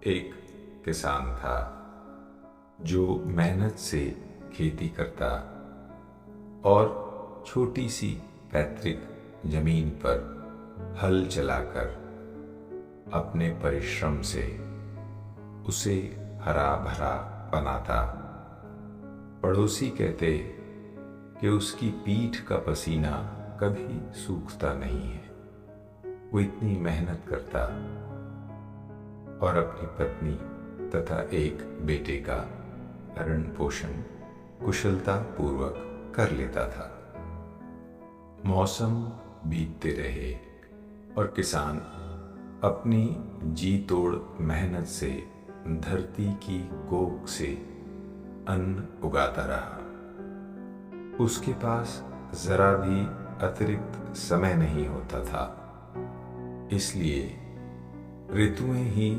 एक किसान था जो मेहनत से खेती करता और छोटी सी पैतृक जमीन पर हल चलाकर अपने परिश्रम से उसे हरा भरा बनाता। पड़ोसी कहते कि उसकी पीठ का पसीना कभी सूखता नहीं है, वो इतनी मेहनत करता और अपनी पत्नी तथा एक बेटे का भरण पोषण कुशलता पूर्वक कर लेता था। मौसम बीतते रहे और किसान अपनी जी तोड़ मेहनत से धरती की कोख से अन्न उगाता रहा। उसके पास जरा भी अतिरिक्त समय नहीं होता था, इसलिए ऋतुएं ही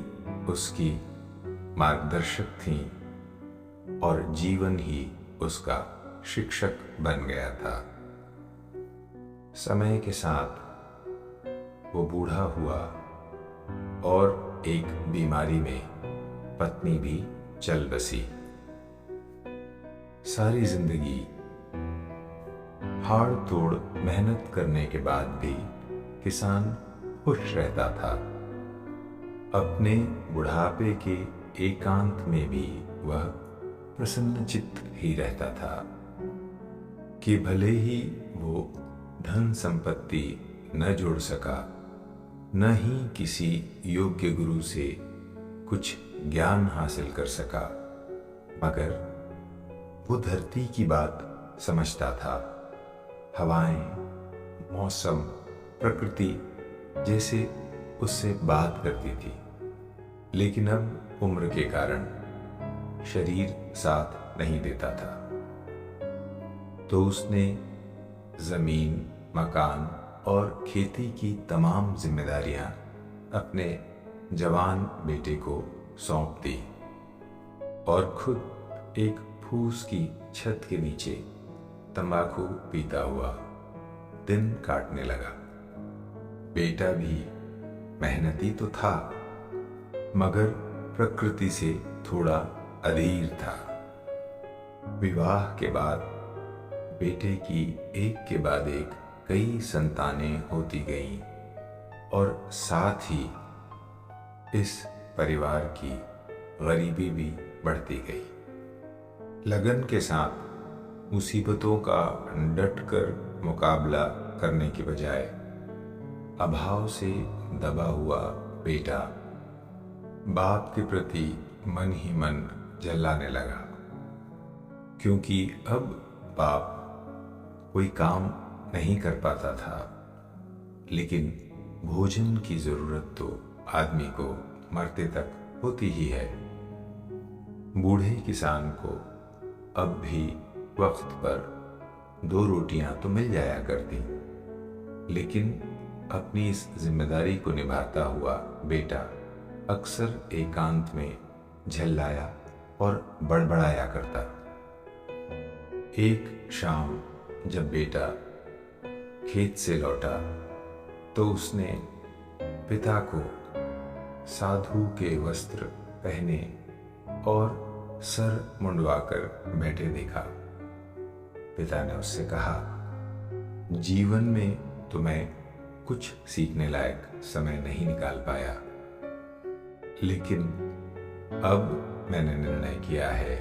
उसकी मार्गदर्शक थीं और जीवन ही उसका शिक्षक बन गया था। समय के साथ वो बूढ़ा हुआ और एक बीमारी में पत्नी भी चल बसी। सारी जिंदगी हाड़ तोड़ मेहनत करने के बाद भी किसान खुश रहता था। अपने बुढ़ापे के एकांत में भी वह प्रसन्नचित्त ही रहता था कि भले ही वो धन संपत्ति न जोड़ सका, न ही किसी योग्य गुरु से कुछ ज्ञान हासिल कर सका, मगर वो धरती की बात समझता था। हवाएं, मौसम, प्रकृति जैसे उससे बात करती थी, लेकिन अब उम्र के कारण शरीर साथ नहीं देता था। तो उसने जमीन, मकान और खेती की तमाम जिम्मेदारियां अपने जवान बेटे को सौंप दी और खुद एक फूस की छत के नीचे तंबाकू पीता हुआ दिन काटने लगा। बेटा भी मेहनती तो था, मगर प्रकृति से थोड़ा अधीर था। विवाह के बाद बेटे की एक के बाद एक कई संतानें होती गईं और साथ ही इस परिवार की गरीबी भी बढ़ती गई। लगन के साथ मुसीबतों का डटकर मुकाबला करने के बजाय अभाव से दबा हुआ बेटा बाप के प्रति मन ही मन जलाने लगा, क्योंकि अब बाप कोई काम नहीं कर पाता था, लेकिन भोजन की जरूरत तो आदमी को मरते तक होती ही है। बूढ़े किसान को अब भी वक्त पर 2 रोटियां तो मिल जाया करती, लेकिन अपनी इस जिम्मेदारी को निभाता हुआ बेटा अक्सर एकांत में झल्लाया और बड़बड़ाया करता। एक शाम जब बेटा खेत से लौटा तो उसने पिता को साधु के वस्त्र पहने और सर मुंडवाकर बैठे देखा। पिता ने उससे कहा, जीवन में तो मैं कुछ सीखने लायक समय नहीं निकाल पाया, लेकिन अब मैंने निर्णय किया है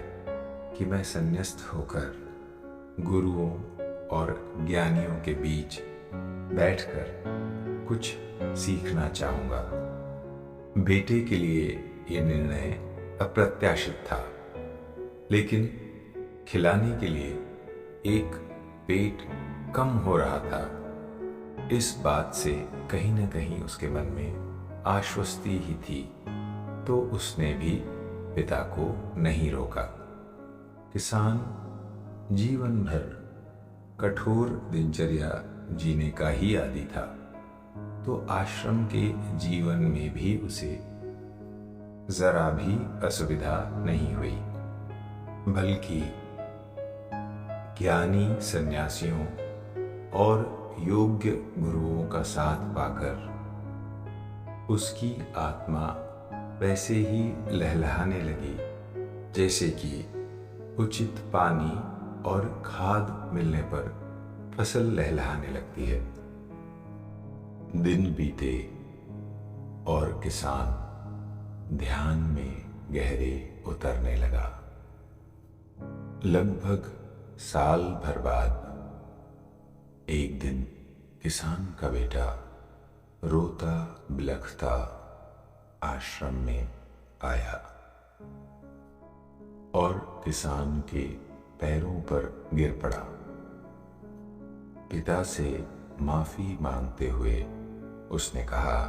कि मैं संन्यास्त होकर गुरुओं और ज्ञानियों के बीच बैठकर कुछ सीखना चाहूंगा। बेटे के लिए यह निर्णय अप्रत्याशित था, लेकिन खिलाने के लिए एक पेट कम हो रहा था, इस बात से कहीं न कहीं उसके मन में आश्वस्ति ही थी, तो उसने भी पिता को नहीं रोका। किसान जीवन भर कठोर दिनचर्या जीने का ही आदी था, तो आश्रम के जीवन में भी उसे जरा भी असुविधा नहीं हुई, बल्कि ज्ञानी सन्यासियों और योग्य गुरुओं का साथ पाकर उसकी आत्मा वैसे ही लहलहाने लगी जैसे कि उचित पानी और खाद मिलने पर फसल लहलहाने लगती है। दिन बीते और किसान ध्यान में गहरे उतरने लगा। लगभग साल भर बाद एक दिन किसान का बेटा रोता बिलखता आश्रम में आया और किसान के पैरों पर गिर पड़ा। पिता से माफी मांगते हुए उसने कहा,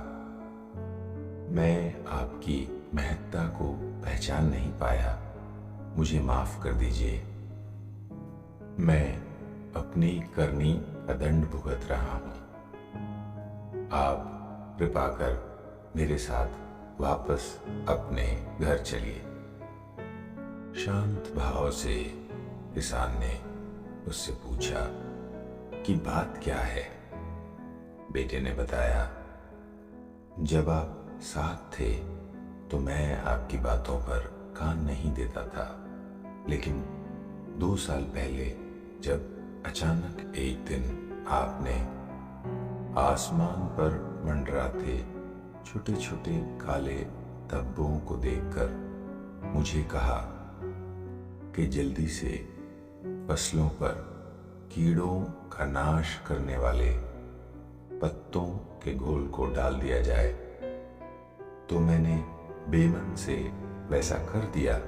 मैं आपकी महत्ता को पहचान नहीं पाया, मुझे माफ कर दीजिए। मैं अपनी करनी का दंड भुगत रहा हूं। आप कृपा कर मेरे साथ वापस अपने घर चलिए। शांत भाव से किसान ने उससे पूछा कि बात क्या है। बेटे ने बताया, जब आप साथ थे तो मैं आपकी बातों पर कान नहीं देता था, लेकिन 2 साल पहले जब अचानक एक दिन आपने आसमान पर मंडराते छोटे छोटे काले धब्बों को देखकर मुझे कहा कि जल्दी से फसलों पर कीड़ों का नाश करने वाले पत्तों के घोल को डाल दिया जाए, तो मैंने बेमन से वैसा कर दिया।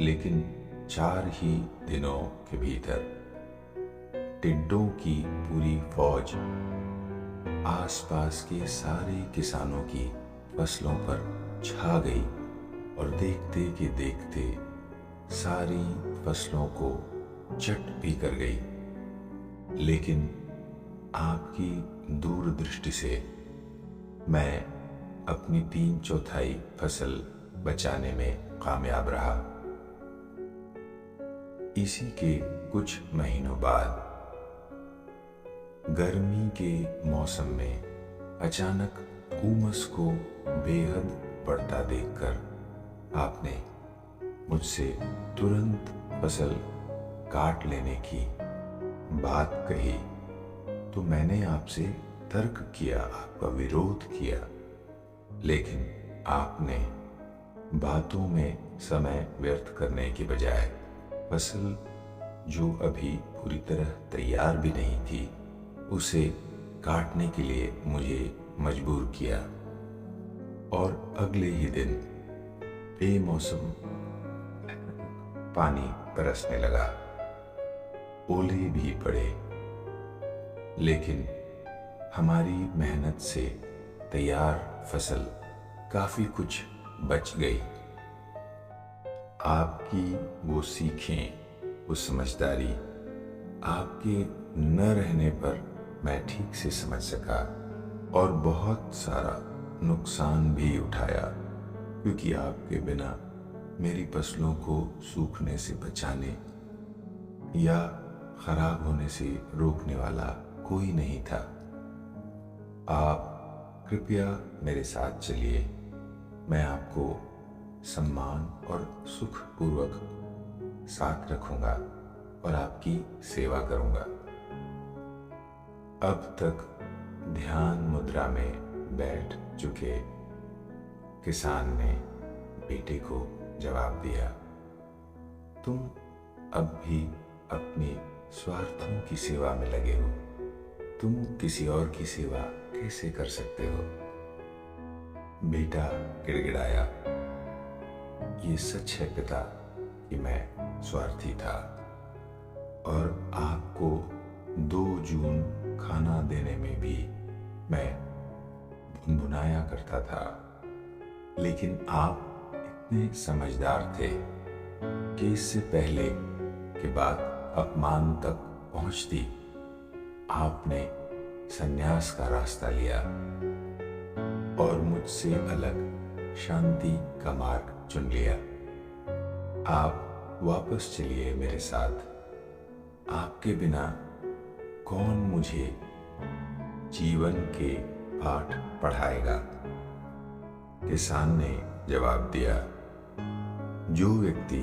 लेकिन 4 ही दिनों के भीतर टिड्डों की पूरी फौज आसपास के सारे किसानों की फसलों पर छा गई और देखते कि देखते सारी फसलों को चट पी कर गई। लेकिन आपकी दूरदृष्टि से मैं अपनी 3/4 फसल बचाने में कामयाब रहा। इसी के कुछ महीनों बाद गर्मी के मौसम में अचानक उमस को बेहद बढ़ता देखकर आपने मुझसे तुरंत फसल काट लेने की बात कही, तो मैंने आपसे तर्क किया, आपका विरोध किया, लेकिन आपने बातों में समय व्यर्थ करने की बजाय फसल जो अभी पूरी तरह तैयार भी नहीं थी उसे काटने के लिए मुझे मजबूर किया। और अगले ही दिन बेमौसम पानी बरसने लगा, ओले भी पड़े, लेकिन हमारी मेहनत से तैयार फसल काफी कुछ बच गई। आपकी वो सीखें, वो समझदारी आपके न रहने पर मैं ठीक से समझ सका और बहुत सारा नुकसान भी उठाया, क्योंकि आपके बिना मेरी फसलों को सूखने से बचाने या खराब होने से रोकने वाला कोई नहीं था। आप कृपया मेरे साथ चलिए, मैं आपको सम्मान और सुखपूर्वक साथ रखूंगा और आपकी सेवा करूंगा। अब तक ध्यान मुद्रा में बैठ चुके किसान ने बेटे को जवाब दिया, तुम अब भी अपने स्वार्थों की सेवा में लगे हो, तुम किसी और की सेवा कैसे कर सकते हो? बेटा गिड़गिड़ाया, ये सच है पिता कि मैं स्वार्थी था और आपको 2 जून खाना देने में भी मैं भुनभुनाया करता था, लेकिन आप इतने समझदार थे कि इससे पहले कि बात अपमान तक पहुंचती आपने संन्यास का रास्ता लिया और मुझसे अलग शांति का मार्ग चुन लिया। आप वापस चलिए मेरे साथ, आपके बिना कौन मुझे जीवन के पाठ पढ़ाएगा? किसान ने जवाब दिया, जो व्यक्ति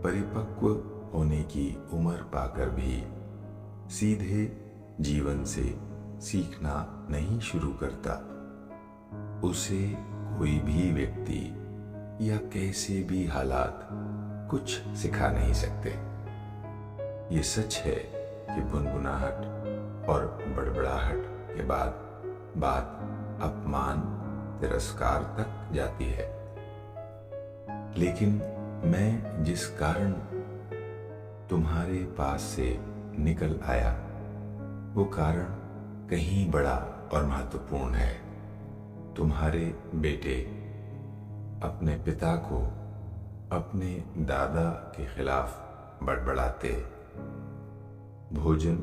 परिपक्व होने की उम्र पाकर भी सीधे जीवन से सीखना नहीं शुरू करता, उसे कोई भी व्यक्ति या कैसे भी हालात कुछ सिखा नहीं सकते। ये सच है कि बुनबुनाहट और बड़बड़ाहट के बाद बात अपमान, तिरस्कार तक जाती है। लेकिन मैं जिस कारण तुम्हारे पास से निकल आया, वो कारण कहीं बड़ा और महत्वपूर्ण है। तुम्हारे बेटे अपने पिता को अपने दादा के खिलाफ बड़बड़ाते, भोजन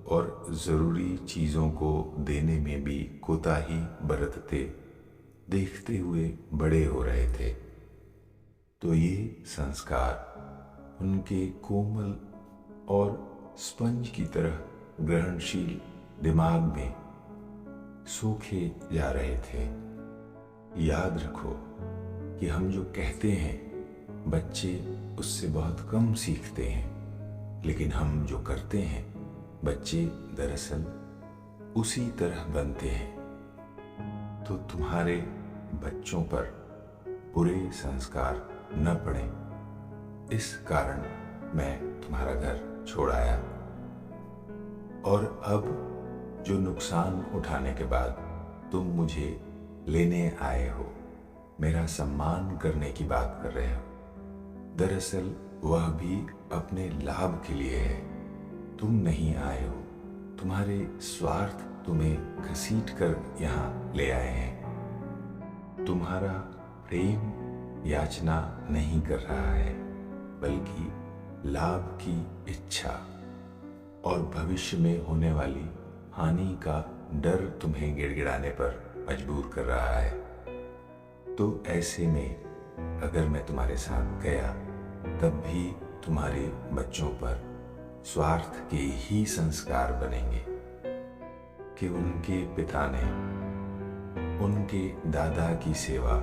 और जरूरी चीजों को देने में भी कोताही बरतते देखते हुए बड़े हो रहे थे। तो ये संस्कार उनके कोमल और स्पंज की तरह ग्रहणशील दिमाग में सूखे जा रहे थे। याद रखो कि हम जो कहते हैं बच्चे उससे बहुत कम सीखते हैं, लेकिन हम जो करते हैं बच्चे दरअसल उसी तरह बनते हैं। तो तुम्हारे बच्चों पर बुरे संस्कार न पड़े, इस कारण मैं तुम्हारा घर छोड़ आया। और अब जो नुकसान उठाने के बाद तुम मुझे लेने आए हो, मेरा सम्मान करने की बात कर रहे हो, दरअसल वह भी अपने लाभ के लिए है। तुम नहीं आए हो, तुम्हारे स्वार्थ तुम्हें घसीट कर यहाँ ले आए हैं। तुम्हारा प्रेम याचना नहीं कर रहा है, बल्कि लाभ की इच्छा और भविष्य में होने वाली हानि का डर तुम्हें गिड़गिड़ाने पर मजबूर कर रहा है। तो ऐसे में अगर मैं तुम्हारे साथ गया, तब भी तुम्हारे बच्चों पर स्वार्थ के ही संस्कार बनेंगे कि उनके पिता ने उनके दादा की सेवा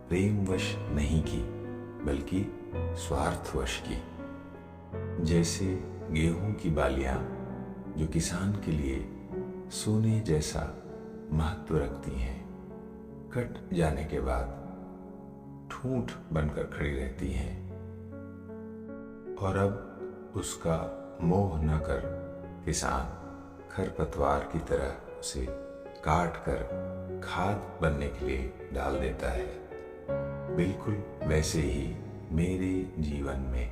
प्रेमवश नहीं की, बल्कि स्वार्थवश की। जैसे गेहूं की बालियां जो किसान के लिए सोने जैसा महत्व रखती हैं, कट जाने के बाद ठूंठ बनकर खड़ी रहती हैं, और अब उसका मोह न कर किसान खरपतवार की तरह उसे काट कर खाद बनने के लिए डाल देता है। बिल्कुल वैसे ही मेरे जीवन में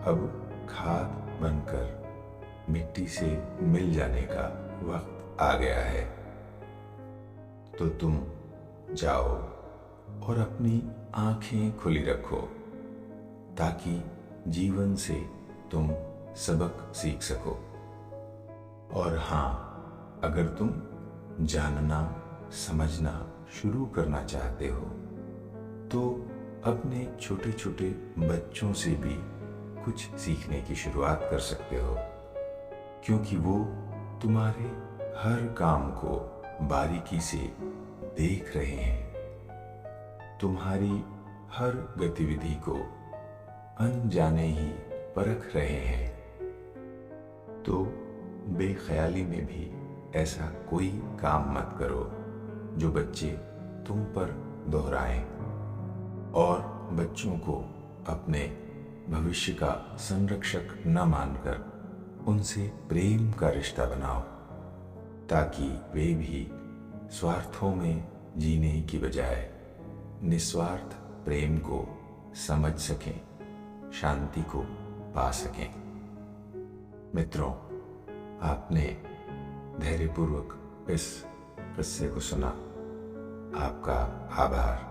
अब खाद बनकर मिट्टी से मिल जाने का वक्त आ गया है। तो तुम जाओ और अपनी आंखें खुली रखो, ताकि जीवन से तुम सबक सीख सको। और हाँ, अगर तुम जानना समझना शुरू करना चाहते हो, तो अपने छोटे छोटे बच्चों से भी कुछ सीखने की शुरुआत कर सकते हो, क्योंकि वो तुम्हारे हर काम को बारीकी से देख रहे हैं, तुम्हारी हर गतिविधि को अनजाने ही परख रहे हैं। तो बेख्याली में भी ऐसा कोई काम मत करो जो बच्चे तुम पर दोहराएं, और बच्चों को अपने भविष्य का संरक्षक न मानकर उनसे प्रेम का रिश्ता बनाओ, ताकि वे भी स्वार्थों में जीने की बजाय निस्वार्थ प्रेम को समझ सकें, शांति को पा सकें। मित्रों, आपने धैर्यपूर्वक इस किस्से को सुना। आपका आभार।